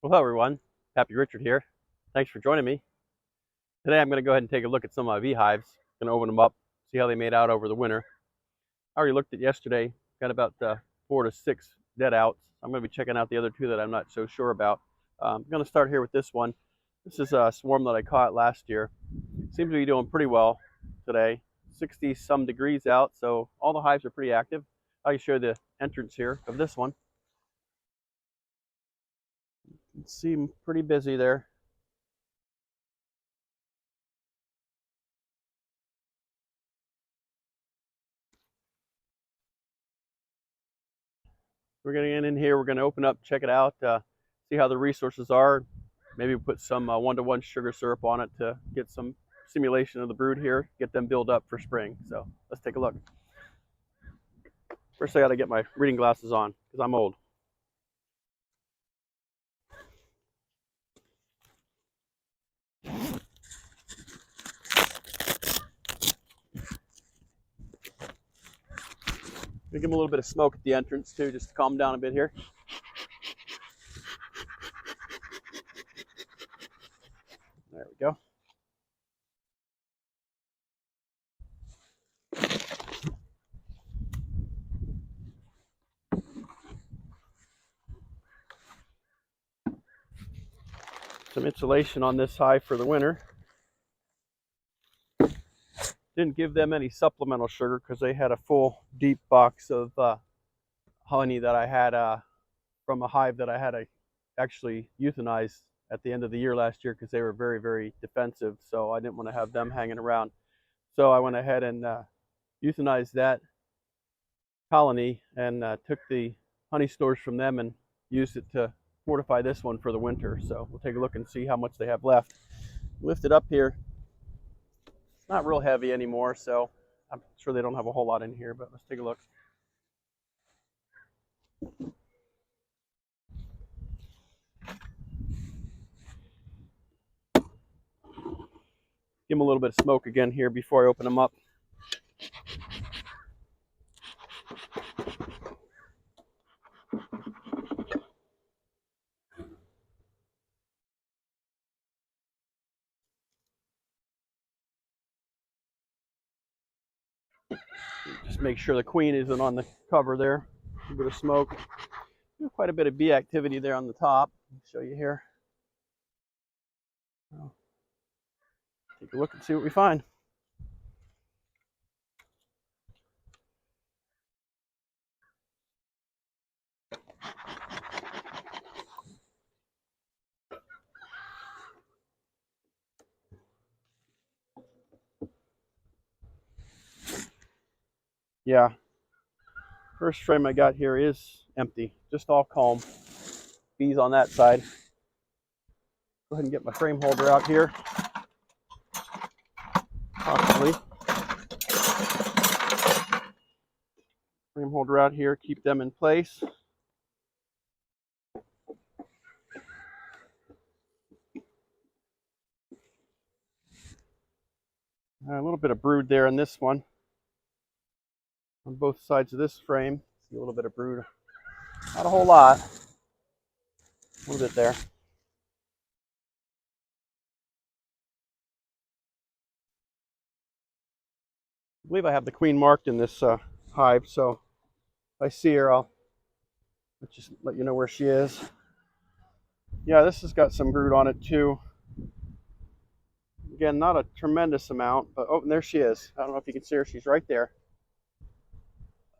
Well, hello everyone, Pappy Richard here. Thanks for joining me. Today I'm going to go ahead and take a look at some of my beehives. Going to open them up, see how they made out over the winter. I already looked at yesterday, got about 4 to 6 dead outs. I'm going to be checking out the other two that I'm not so sure about. I'm going to start here with this one. This is a swarm that I caught last year. Seems to be doing pretty well today. 60 some degrees out, so all the hives are pretty active. I can show you the entrance here of this one. You can see them pretty busy there. We're going to get in here. We're going to open up, check it out, see how the resources are. Maybe put some one-to-one sugar syrup on it to get some simulation of the brood here, get them build up for spring. So let's take a look. First, I got to get my reading glasses on because I'm old. Give them a little bit of smoke at the entrance too, just to calm down a bit here. There we go. Some insulation on this hive for the winter. Didn't give them any supplemental sugar because they had a full deep box of honey that I had from a hive that I had actually euthanized at the end of the year last year because they were very, very defensive. So I didn't want to have them hanging around. So I went ahead and euthanized that colony and took the honey stores from them and used it to fortify this one for the winter. So we'll take a look and see how much they have left. Lift it up here. It's not real heavy anymore, so I'm sure they don't have a whole lot in here, but let's take a look. Give them a little bit of smoke again here before I open them up. Just make sure the queen isn't on the cover there. A bit of smoke. Quite a bit of bee activity there on the top. I'll show you here. Take a look and see what we find. Yeah, first frame I got here is empty, just all comb. Bees on that side. Go ahead and get my frame holder out here. Possibly. Frame holder out here, keep them in place. A little bit of brood there in this one. On both sides of this frame, see a little bit of brood. Not a whole lot. A little bit there. I believe I have the queen marked in this hive, so if I see her, I'll just let you know where she is. Yeah, this has got some brood on it too. Again, not a tremendous amount, but oh, and there she is. I don't know if you can see her. She's right there.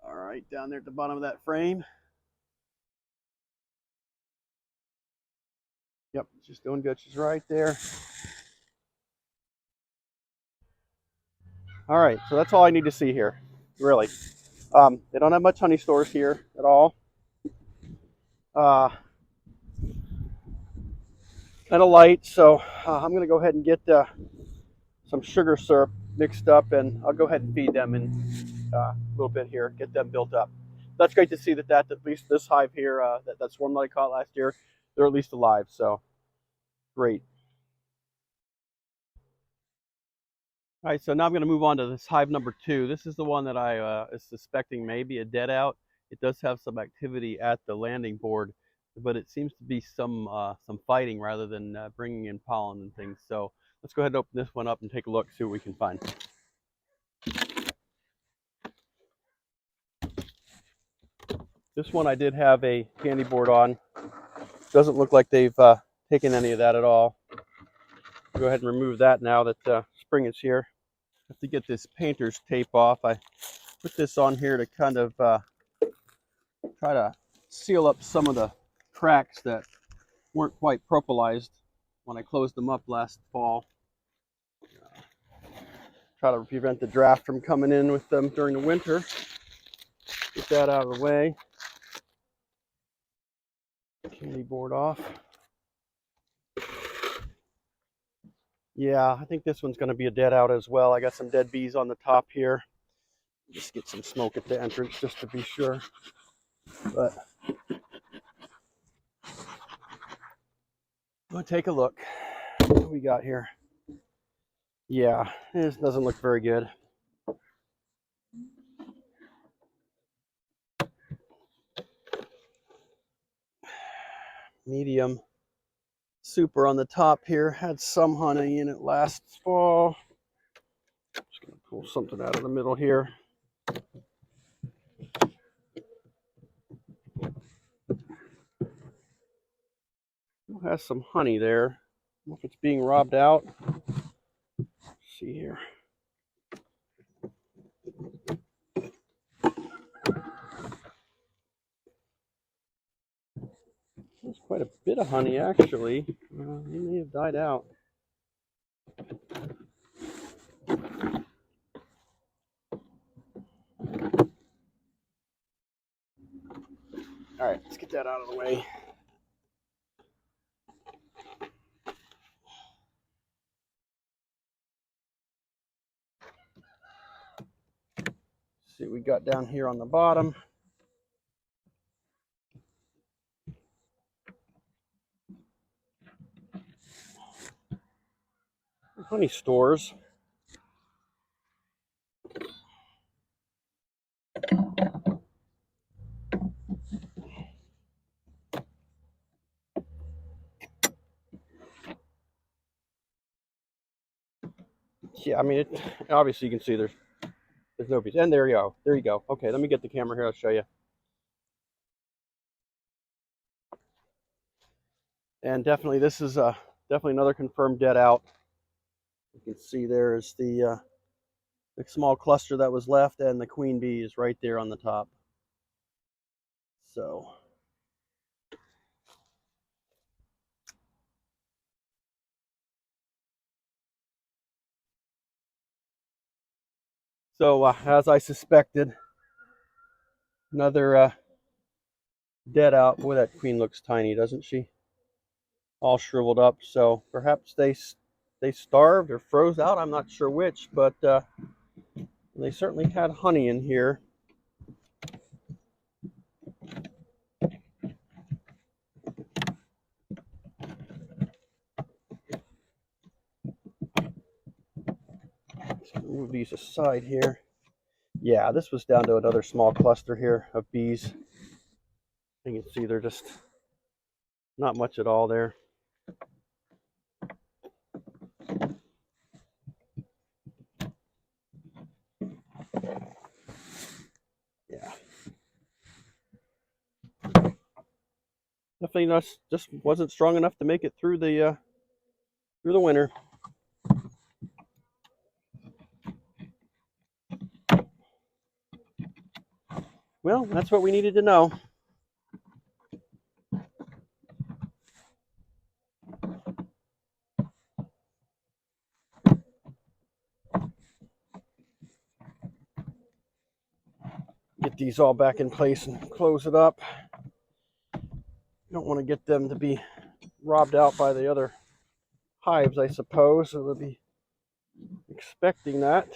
All right, down there at the bottom of that frame. Yep, she's doing good. She's right there. All right, so that's all I need to see here, really. They don't have much honey stores here at all. And a light, so I'm going to go ahead and get some sugar syrup mixed up, and I'll go ahead and feed them in a little bit here, get them built up. That's great to see that at least this hive here, that swarm that I caught last year, they're at least alive, so great. All right, so now I'm going to move on to this hive number 2. This is the one that I is suspecting may be a dead out. It does have some activity at the landing board. but it seems to be some fighting rather than bringing in pollen and things. So let's go ahead and open this one up and take a look, see what we can find. This one I did have a candy board on. Doesn't look like they've taken any of that at all. Go ahead and remove that now that spring is here. I have to get this painter's tape off. I put this on here to kind of try to seal up some of the cracks that weren't quite propolized when I closed them up last fall. Try to prevent the draft from coming in with them during the winter. Get that out of the way. Candy board off. Yeah, I think this one's going to be a dead out as well. I got some dead bees on the top here. Just get some smoke at the entrance just to be sure. But we'll take a look. What do we got here? Yeah, this doesn't look very good. Medium super on the top here. Had some honey in it last fall. Just going to pull something out of the middle here. Still has some honey there. I don't know if it's being robbed out. Let's see here. There's quite a bit of honey actually. It may have died out. All right, let's get that out of the way. See what we got down here on the bottom. Honey stores. Yeah, I mean, obviously you can see there's no bees. And there you go. There you go. Okay, let me get the camera here. I'll show you. And definitely, this is definitely another confirmed dead out. You can see there is the small cluster that was left, and the queen bee is right there on the top. So as I suspected, another dead out. Boy, that queen looks tiny, doesn't she? All shriveled up. So perhaps they starved or froze out. I'm not sure which, but they certainly had honey in here. Let's move these aside here. Yeah, this was down to another small cluster here of bees. You can see they're just not much at all there. Yeah. Definitely not, just wasn't strong enough to make it through the winter. Well, that's what we needed to know. Get these all back in place and close it up. Don't want to get them to be robbed out by the other hives, I suppose. So they'll be expecting that.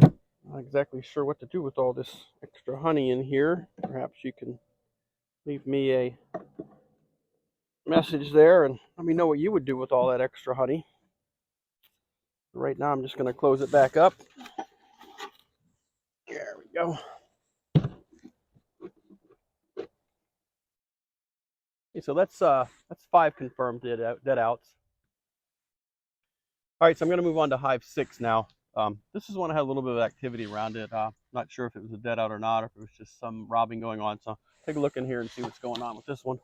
Not exactly sure what to do with all this extra honey in here. Perhaps you can leave me a message there and let me know what you would do with all that extra honey. Right now I'm just going to close it back up. There we go. Okay, so that's 5 confirmed dead outs. All right, so I'm going to move on to hive 6 now. This is one I had a little bit of activity around it. Not sure if it was a dead out or not, or if it was just some robbing going on. So take a look in here and see what's going on with this one.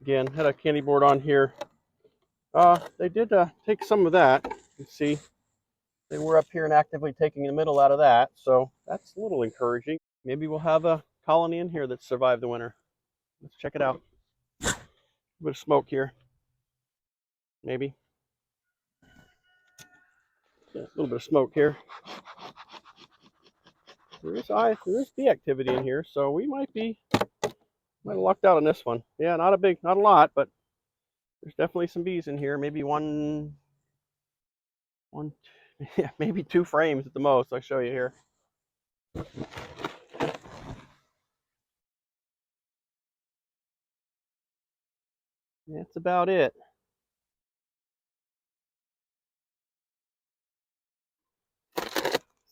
Again, had a candy board on here. They did take some of that. You see, they were up here and actively taking the middle out of that. So that's a little encouraging. Maybe we'll have a colony in here that survived the winter. Let's check it out. A bit of smoke here. Maybe. Yeah, a little bit of smoke here. There's bee activity in here, so we might have lucked out on this one. Yeah, not a lot, but there's definitely some bees in here. Maybe one, yeah, maybe 2 frames at the most. I'll show you here. That's about it.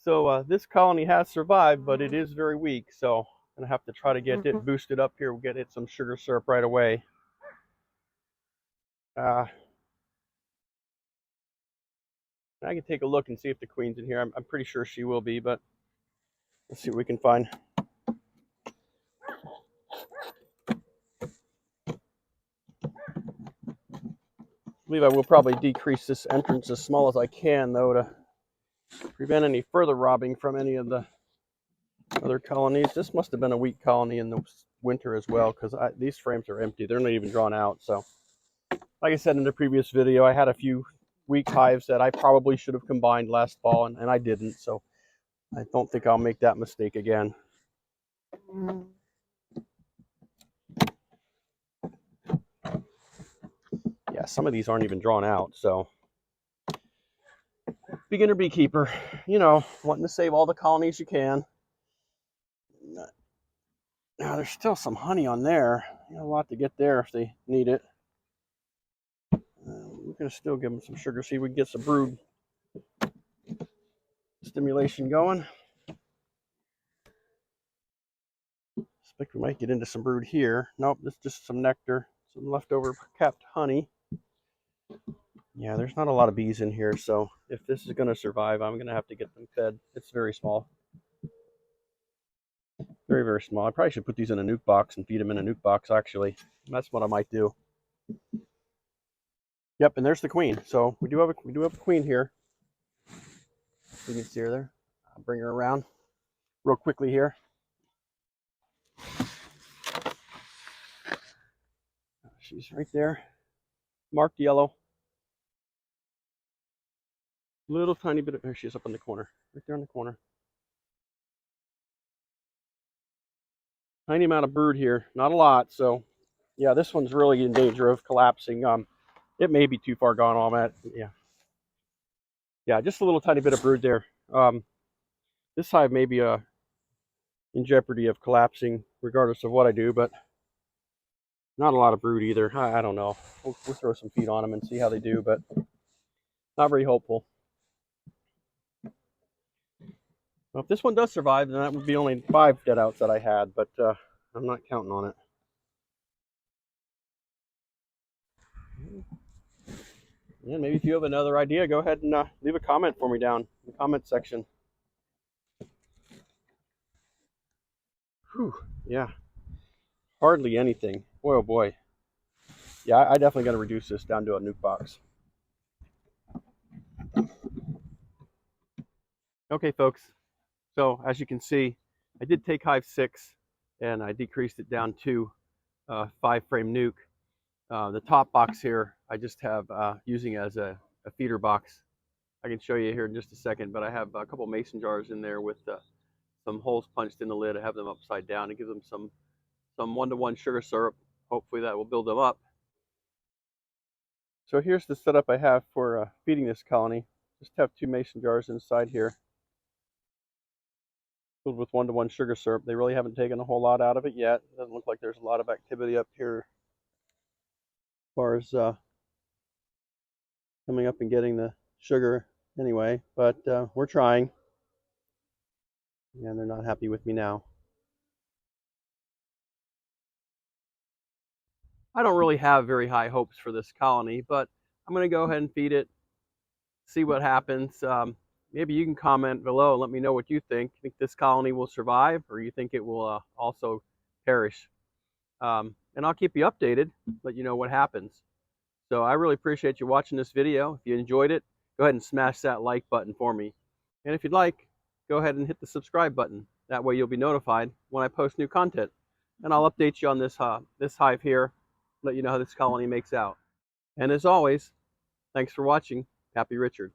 So this colony has survived, but it is very weak. So I'm gonna have to try to get it boosted up here. We'll get it some sugar syrup right away. I can take a look and see if the queen's in here. I'm pretty sure she will be, but let's see what we can find. I believe I will probably decrease this entrance as small as I can, though, to prevent any further robbing from any of the other colonies. This must have been a weak colony in the winter as well, because these frames are empty. They're not even drawn out. So, like I said in the previous video, I had a few weak hives that I probably should have combined last fall, and I didn't. So, I don't think I'll make that mistake again. Yeah, some of these aren't even drawn out. So, beginner beekeeper, wanting to save all the colonies you can. Now, there's still some honey on there. A lot to get there if they need it. We're going to still give them some sugar, see if we can get some brood stimulation going. Expect we might get into some brood here. Nope, this is just some nectar, some leftover capped honey. Yeah, there's not a lot of bees in here, so if this is going to survive, I'm going to have to get them fed. It's very small. Very, very small. I probably should put these in a nuke box and feed them in a nuke box, actually. That's what I might do. Yep, and there's the queen. So we do have a queen here. You can see her there. I'll bring her around real quickly here. She's right there, marked yellow. Little tiny bit of, there she is up in the corner, right there in the corner. Tiny amount of brood here, not a lot. So yeah, this one's really in danger of collapsing. It may be too far gone on that. Yeah, just a little tiny bit of brood there. This hive may be in jeopardy of collapsing regardless of what I do, but not a lot of brood either. I don't know. We'll throw some feed on them and see how they do, but not very hopeful. Well, if this one does survive, then that would be only 5 dead outs that I had, but I'm not counting on it. Yeah, maybe if you have another idea, go ahead and leave a comment for me down in the comment section. Whew, yeah, hardly anything. Boy, oh boy. Yeah, I definitely got to reduce this down to a nuke box. Okay, folks. So as you can see, I did take hive 6 and I decreased it down to 5-frame nuke. The top box here, I just have using as a feeder box. I can show you here in just a second, but I have a couple mason jars in there with some holes punched in the lid. I have them upside down to give them some 1-to-1 sugar syrup. Hopefully that will build them up. So here's the setup I have for feeding this colony. Just have 2 mason jars inside here filled with 1-to-1 sugar syrup. They really haven't taken a whole lot out of it yet. It doesn't look like there's a lot of activity up here as far as coming up and getting the sugar anyway, but we're trying, and they're not happy with me now. I don't really have very high hopes for this colony, but I'm going to go ahead and feed it, see what happens. Maybe you can comment below and let me know what you think. Think this colony will survive, or you think it will also perish? And I'll keep you updated, let you know what happens. So I really appreciate you watching this video. If you enjoyed it, go ahead and smash that like button for me. And if you'd like, go ahead and hit the subscribe button. That way you'll be notified when I post new content. And I'll update you on this hive here, let you know how this colony makes out. And as always, thanks for watching. Pappy Richard.